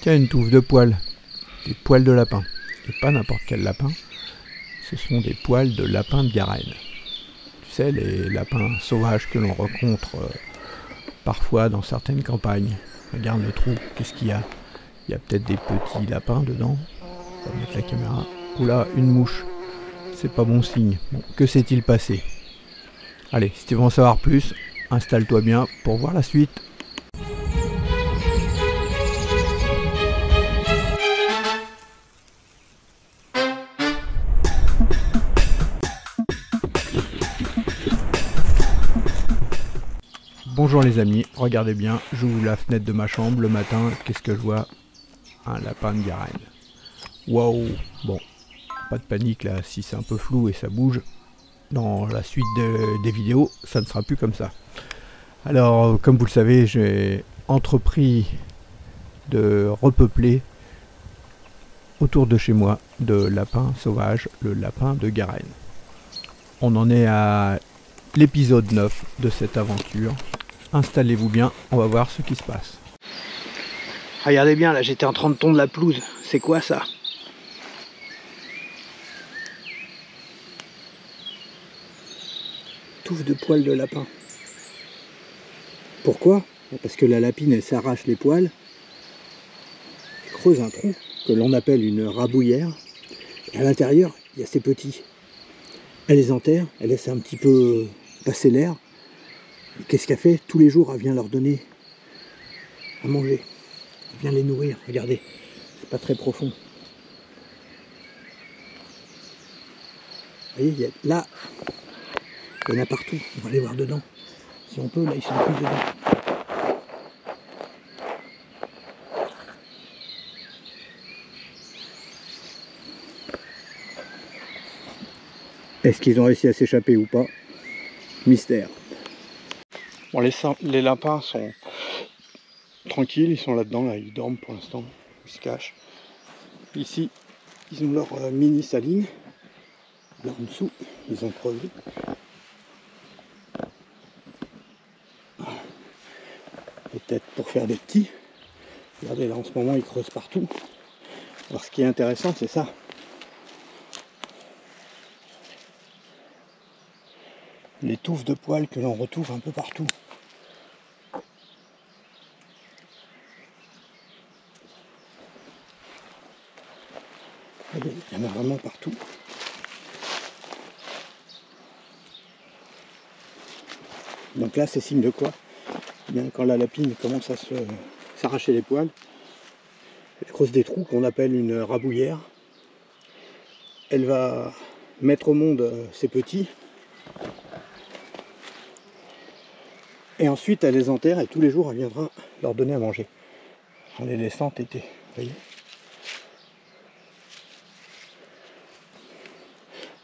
Tiens, une touffe de poils. Des poils de lapin. Et pas n'importe quel lapin. Ce sont des poils de lapin de Garenne. Tu sais, les lapins sauvages que l'on rencontre parfois dans certaines campagnes. Regarde le trou, qu'est-ce qu'il y a? Il y a peut-être des petits lapins dedans. On va mettre la caméra. Oula, une mouche. C'est pas bon signe. Bon, que s'est-il passé? Allez, si tu veux en savoir plus, installe-toi bien pour voir la suite. Bonjour les amis, regardez bien, j'ouvre la fenêtre de ma chambre le matin, qu'est-ce que je vois? Un lapin de Garenne. Waouh! Bon, pas de panique là, si c'est un peu flou et ça bouge, dans la suite des vidéos, ça ne sera plus comme ça. Alors, comme vous le savez, j'ai entrepris de repeupler autour de chez moi de lapins sauvages, le lapin de Garenne. On en est à l'épisode 9 de cette aventure. Installez-vous bien, on va voir ce qui se passe. Regardez bien, là j'étais en train de tondre la pelouse. C'est quoi ça? Touffe de poils de lapin. Pourquoi? Parce que la lapine elle s'arrache les poils, elle creuse un trou que l'on appelle une rabouillère, et à l'intérieur il y a ces petits. Elle les enterre, elle laisse un petit peu passer l'air. Qu'est-ce qu'elle fait? Tous les jours, elle vient leur donner à manger. Elle vient les nourrir. Regardez, c'est pas très profond. Vous voyez, là, il y en a partout. On va aller voir dedans. Si on peut, là, ils sont tous dedans. Est-ce qu'ils ont réussi à s'échapper ou pas? Mystère. Bon, les lapins sont tranquilles, ils sont là-dedans, là, ils dorment pour l'instant, ils se cachent. Ici, ils ont leur mini saline. Là en dessous, ils ont creusé. Peut-être pour faire des petits. Regardez, là en ce moment, ils creusent partout. Alors ce qui est intéressant, c'est ça. Les touffes de poils que l'on retrouve un peu partout. Il y en a vraiment partout. Donc là, c'est signe de quoi? Eh bien, quand la lapine commence à s'arracher les poils, elle creuse des trous qu'on appelle une rabouillère. Elle va mettre au monde ses petits. Et ensuite, elle les enterre et tous les jours, elle viendra leur donner à manger. En les laissant téter, vous voyez.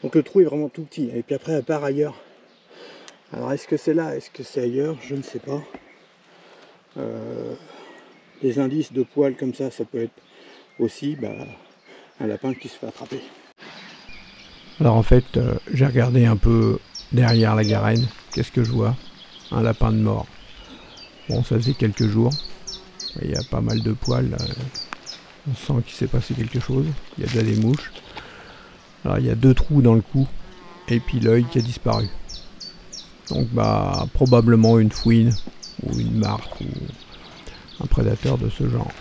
Donc le trou est vraiment tout petit. Et puis après, elle part ailleurs. Alors, est-ce que c'est là? Est-ce que c'est ailleurs? Je ne sais pas. Des indices de poils comme ça peut être aussi un lapin qui se fait attraper. Alors en fait, j'ai regardé un peu derrière la Garenne. Qu'est-ce que je vois? Un lapin de mort. Bon, ça faisait quelques jours. Il y a pas mal de poils. Là. On sent qu'il s'est passé quelque chose. Il y a déjà des mouches. Alors il y a 2 trous dans le cou. Et puis l'œil qui a disparu. Donc probablement une fouine. Ou une martre. Ou un prédateur de ce genre.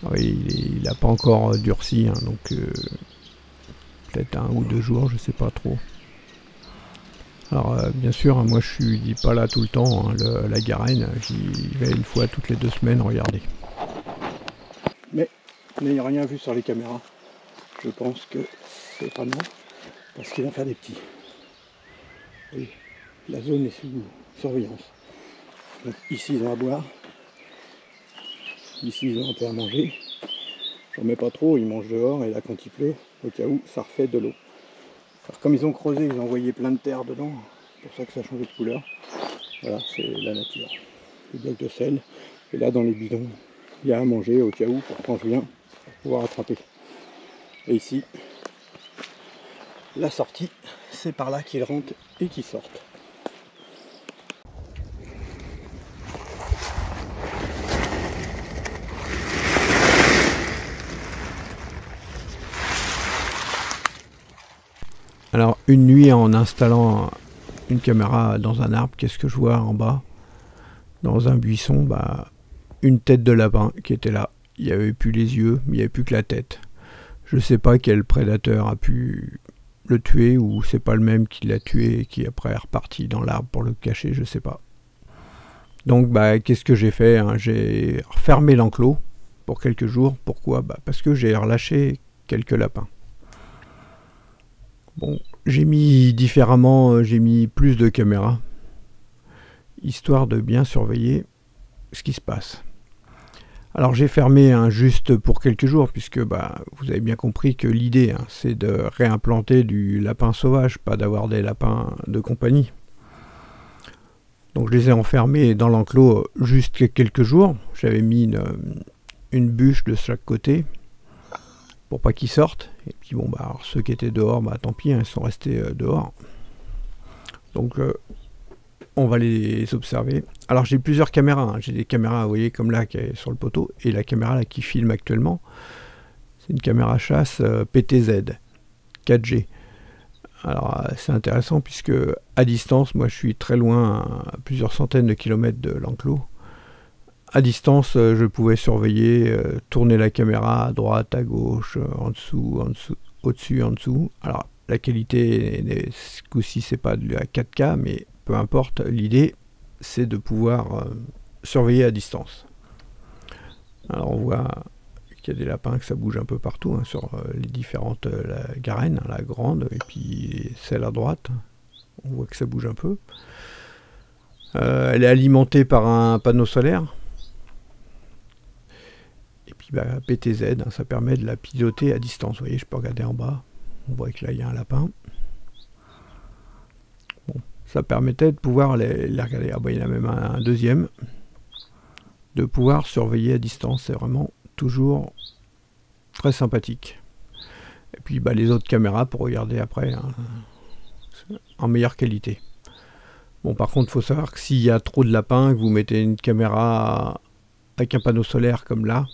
Oui, il n'a pas encore durci. Hein, donc peut-être 1 ou 2 jours, je sais pas trop. Alors bien sûr, moi je suis pas là tout le temps, hein, la Garenne, j'y vais une fois toutes les 2 semaines regarder. Mais n'ayant rien vu sur les caméras, je pense que c'est vraiment parce qu'ils vont faire des petits. Oui, la zone est sous surveillance. Donc ici ils ont à boire, ici ils ont un peu à manger. J'en mets pas trop, ils mangent dehors et là quand il pleut, au cas où, ça refait de l'eau. Alors comme ils ont creusé, ils ont envoyé plein de terre dedans, c'est pour ça que ça a changé de couleur. Voilà, c'est la nature. Les blocs de sel, et là dans les bidons, il y a à manger au cas où, pour quand je viens, pour pouvoir attraper. Et ici, la sortie, c'est par là qu'ils rentrent et qu'ils sortent. Alors une nuit en installant une caméra dans un arbre, qu'est-ce que je vois en bas? Dans un buisson, bah, une tête de lapin qui était là. Il n'y avait plus les yeux, mais il n'y avait plus que la tête. Je sais pas quel prédateur a pu le tuer, ou c'est pas le même qui l'a tué et qui après est reparti dans l'arbre pour le cacher, je sais pas. Donc bah, qu'est-ce que j'ai fait, hein? J'ai refermé l'enclos pour quelques jours. Pourquoi? Bah, parce que j'ai relâché quelques lapins. Bon, j'ai mis différemment, j'ai mis plus de caméras, histoire de bien surveiller ce qui se passe. Alors j'ai fermé juste pour quelques jours, puisque bah, vous avez bien compris que l'idée, hein, c'est de réimplanter du lapin sauvage, pas d'avoir des lapins de compagnie. Donc je les ai enfermés dans l'enclos juste quelques jours. J'avais mis une bûche de chaque côté pour pas qu'ils sortent. Et puis bon, bah, alors, ceux qui étaient dehors, bah, tant pis, hein, ils sont restés dehors. Donc on va les observer. Alors j'ai plusieurs caméras, hein. J'ai des caméras, vous voyez, comme là qui est sur le poteau, et la caméra là qui filme actuellement, c'est une caméra chasse PTZ 4G. Alors c'est intéressant puisque à distance, moi je suis très loin, à plusieurs centaines de kilomètres de l'enclos. À distance, je pouvais surveiller, tourner la caméra à droite, à gauche, en dessous, au-dessus, en dessous. Alors la qualité, ce coup-ci, c'est pas de la 4K, mais peu importe, l'idée c'est de pouvoir surveiller à distance. Alors on voit qu'il y a des lapins, que ça bouge un peu partout, hein, sur les différentes, la garenne, hein, la grande, et puis celle à droite, on voit que ça bouge un peu. Elle est alimentée par un panneau solaire. Et puis bah, PTZ, hein, ça permet de la piloter à distance. Vous voyez, je peux regarder en bas, on voit que là il y a un lapin. Bon, ça permettait de pouvoir les regarder. Ah bah, il y en a même un deuxième. De pouvoir surveiller à distance, c'est vraiment toujours très sympathique. Et puis bah, les autres caméras pour regarder après, hein, en meilleure qualité. Bon, par contre, il faut savoir que s'il y a trop de lapins, que vous mettez une caméra avec un panneau solaire comme là,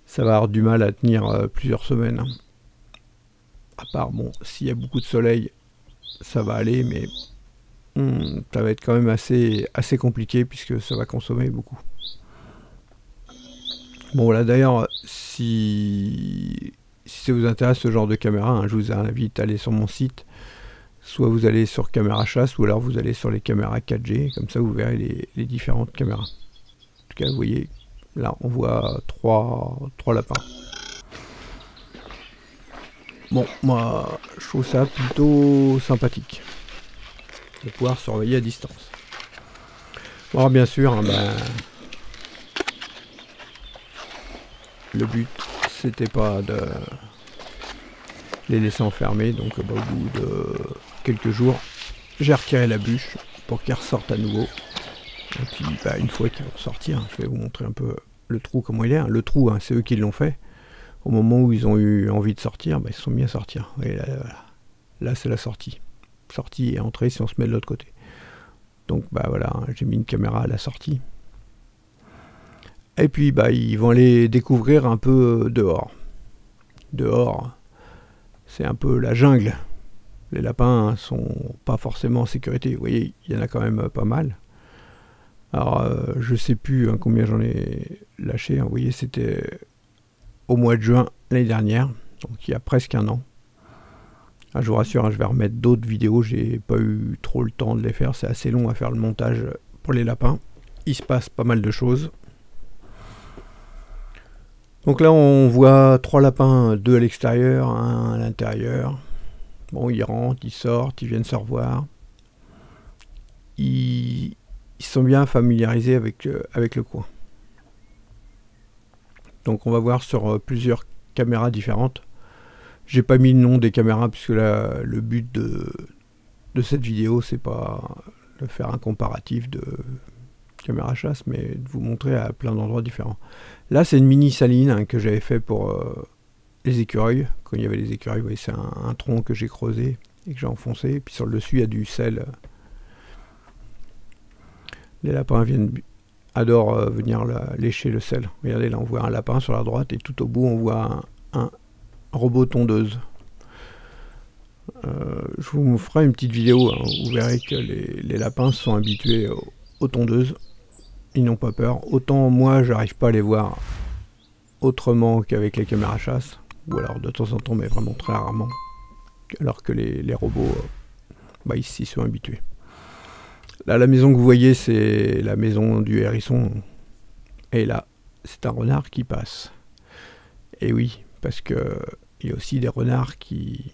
ça va avoir du mal à tenir plusieurs semaines. Hein. À part, bon, s'il y a beaucoup de soleil, ça va aller, mais ça va être quand même assez compliqué puisque ça va consommer beaucoup. Bon voilà, d'ailleurs, si ça vous intéresse ce genre de caméra, hein, je vous invite à aller sur mon site. Soit vous allez sur caméra chasse, ou alors vous allez sur les caméras 4G, comme ça vous verrez les différentes caméras. En tout cas, vous voyez, là on voit trois lapins. Bon, moi je trouve ça plutôt sympathique de pouvoir surveiller à distance. Bon, alors bien sûr, hein, ben, le but c'était pas de les laisser enfermer, donc bah, au bout de quelques jours, j'ai retiré la bûche pour qu'ils ressortent à nouveau. Et puis bah, une fois qu'ils vont sortir, je vais vous montrer un peu le trou, comment il est. Hein. Le trou, hein, c'est eux qui l'ont fait. Au moment où ils ont eu envie de sortir, bah, ils se sont mis à sortir. Et là, voilà. Là c'est la sortie. Sortie et entrée si on se met de l'autre côté. Donc bah voilà, hein, j'ai mis une caméra à la sortie. Et puis bah, ils vont aller découvrir un peu dehors. Dehors, c'est un peu la jungle. Les lapins, hein, sont pas forcément en sécurité. Vous voyez, il y en a quand même pas mal. Alors, je sais plus hein, combien j'en ai lâché. Hein. Vous voyez, c'était au mois de juin l'année dernière, donc il y a presque un an. Ah, je vous rassure, hein, je vais remettre d'autres vidéos. J'ai pas eu trop le temps de les faire. C'est assez long à faire le montage pour les lapins. Il se passe pas mal de choses. Donc là, on voit 3 lapins, 2 à l'extérieur, 1 à l'intérieur. Bon, ils rentrent, ils sortent, ils viennent se revoir. Ils sont bien familiarisés avec le coin. Donc on va voir sur plusieurs caméras différentes. J'ai pas mis le nom des caméras puisque là, le but de cette vidéo, c'est pas de faire un comparatif de caméra chasse, mais de vous montrer à plein d'endroits différents. Là, c'est une mini saline hein, que j'avais fait pour les écureuils. Quand il y avait les écureuils, vous voyez, c'est un tronc que j'ai creusé et que j'ai enfoncé. Et puis sur le dessus, il y a du sel. Les lapins adorent venir lécher le sel. Regardez, là, on voit un lapin sur la droite et tout au bout, on voit un robot tondeuse. Je vous ferai une petite vidéo, hein. Vous verrez que les lapins sont habitués aux tondeuses. Ils n'ont pas peur. Autant moi, j'arrive pas à les voir autrement qu'avec les caméras chasse. Ou alors de temps en temps, mais vraiment très rarement. Alors que les robots, bah, ils s'y sont habitués. Là, la maison que vous voyez, c'est la maison du hérisson. Et là, c'est un renard qui passe. Et oui, parce que il y a aussi des renards qui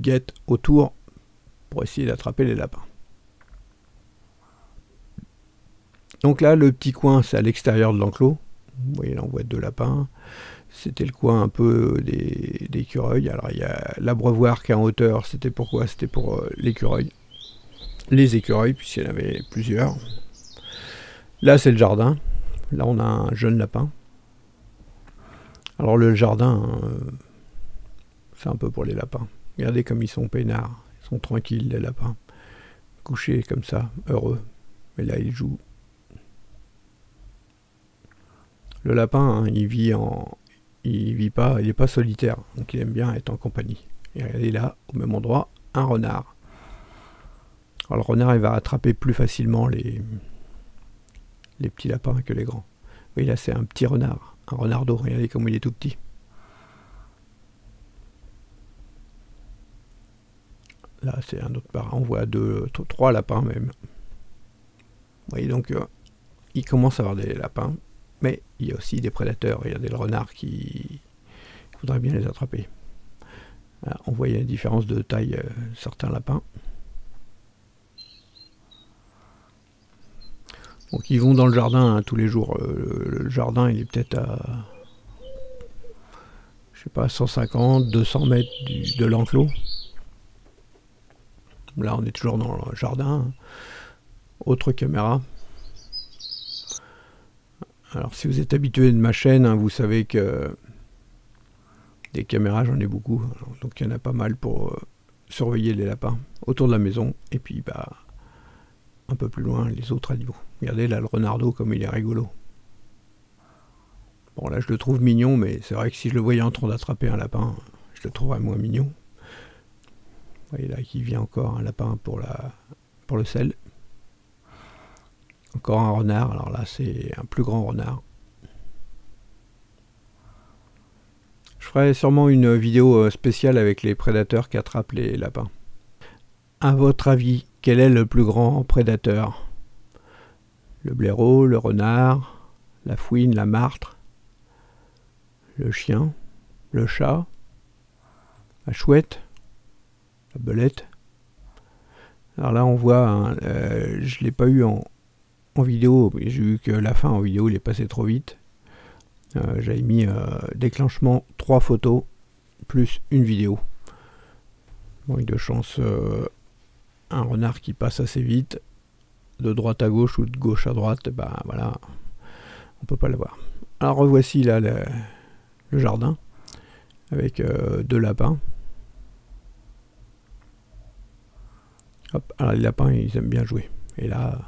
guettent autour pour essayer d'attraper les lapins. Donc là, le petit coin, c'est à l'extérieur de l'enclos. Vous voyez, là, on voit 2 lapins. C'était le coin un peu des écureuils. Alors, il y a l'abreuvoir qui est en hauteur. C'était pourquoi? C'était pour l'écureuil. Les écureuils, puisqu'il y en avait plusieurs. Là, c'est le jardin. Là, on a un jeune lapin. Alors, le jardin, c'est un peu pour les lapins. Regardez comme ils sont peinards. Ils sont tranquilles, les lapins. Couchés comme ça, heureux. Mais là, ils jouent. Le lapin, hein, il n'est pas solitaire, donc il aime bien être en compagnie. Et regardez là, au même endroit, un renard. Alors le renard, il va attraper plus facilement les petits lapins que les grands. Oui, là c'est un petit renard, un renardeau. Regardez comme il est tout petit. Là c'est un autre parent, on voit 3 lapins même. Vous voyez donc, il commence à avoir des lapins. Mais il y a aussi des prédateurs. Il y a des renards qui voudraient bien les attraper. Là, on voit une différence de taille certains lapins. Donc ils vont dans le jardin hein, tous les jours. Le jardin il est peut-être à, je sais pas, 150, 200 mètres de l'enclos. Là on est toujours dans le jardin. Autre caméra. Alors si vous êtes habitué de ma chaîne, hein, vous savez que des caméras j'en ai beaucoup, donc il y en a pas mal pour surveiller les lapins autour de la maison, et puis bah un peu plus loin les autres animaux. Regardez là le renardeau comme il est rigolo. Bon là je le trouve mignon, mais c'est vrai que si je le voyais en train d'attraper un lapin, je le trouverais moins mignon. Vous voyez là qu'il vient encore un lapin pour le sel. Encore un renard, alors là c'est un plus grand renard. Je ferai sûrement une vidéo spéciale avec les prédateurs qui attrapent les lapins. À votre avis, quel est le plus grand prédateur? Le blaireau, le renard, la fouine, la martre, le chien, le chat, la chouette, la belette. Alors là on voit, je ne l'ai pas eu en vidéo, j'ai vu que la fin en vidéo il est passé trop vite. J'avais mis déclenchement 3 photos plus une vidéo. Bon, il y a de chance, un renard qui passe assez vite de droite à gauche ou de gauche à droite, bah voilà, on peut pas le voir. Alors revoici là le jardin avec 2 lapins. Hop, alors les lapins ils aiment bien jouer. Et là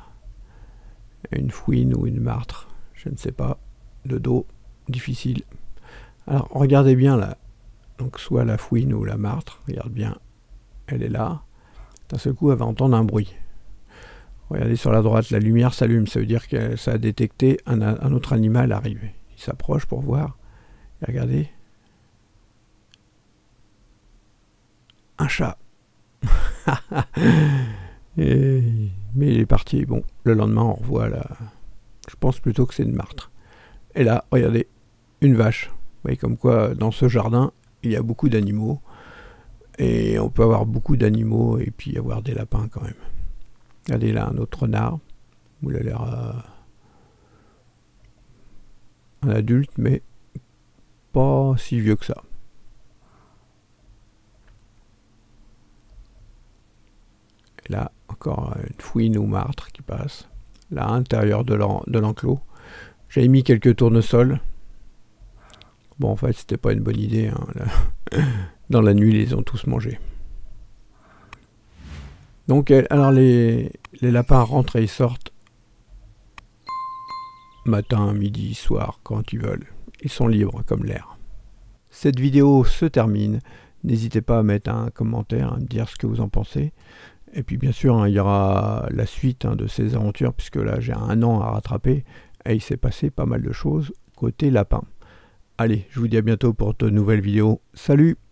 une fouine ou une martre, je ne sais pas, de dos, difficile. Alors regardez bien là, donc soit la fouine ou la martre, regarde bien, elle est là, d'un seul coup elle va entendre un bruit. Regardez sur la droite, la lumière s'allume, ça veut dire que ça a détecté un autre animal arriver. Il s'approche pour voir, et regardez, un chat. Mais il est parti. Bon, le lendemain, on revoit là. Je pense plutôt que c'est une martre. Et là, regardez, une vache. Vous voyez comme quoi, dans ce jardin, il y a beaucoup d'animaux. Et on peut avoir beaucoup d'animaux et puis avoir des lapins quand même. Regardez là, un autre renard. Il a l'air un adulte, mais pas si vieux que ça. Et là, encore une fouine ou martre qui passe. Là, à l'intérieur de l'enclos. J'avais mis quelques tournesols. Bon, en fait, c'était pas une bonne idée. Hein, là. Dans la nuit, ils les ont tous mangés. Donc, alors les lapins rentrent et ils sortent. Matin, midi, soir, quand ils veulent. Ils sont libres comme l'air. Cette vidéo se termine. N'hésitez pas à mettre un commentaire, à me dire ce que vous en pensez. Et puis bien sûr, hein, il y aura la suite de ces aventures, puisque là j'ai 1 an à rattraper, et il s'est passé pas mal de choses côté lapin. Allez, je vous dis à bientôt pour de nouvelles vidéos. Salut!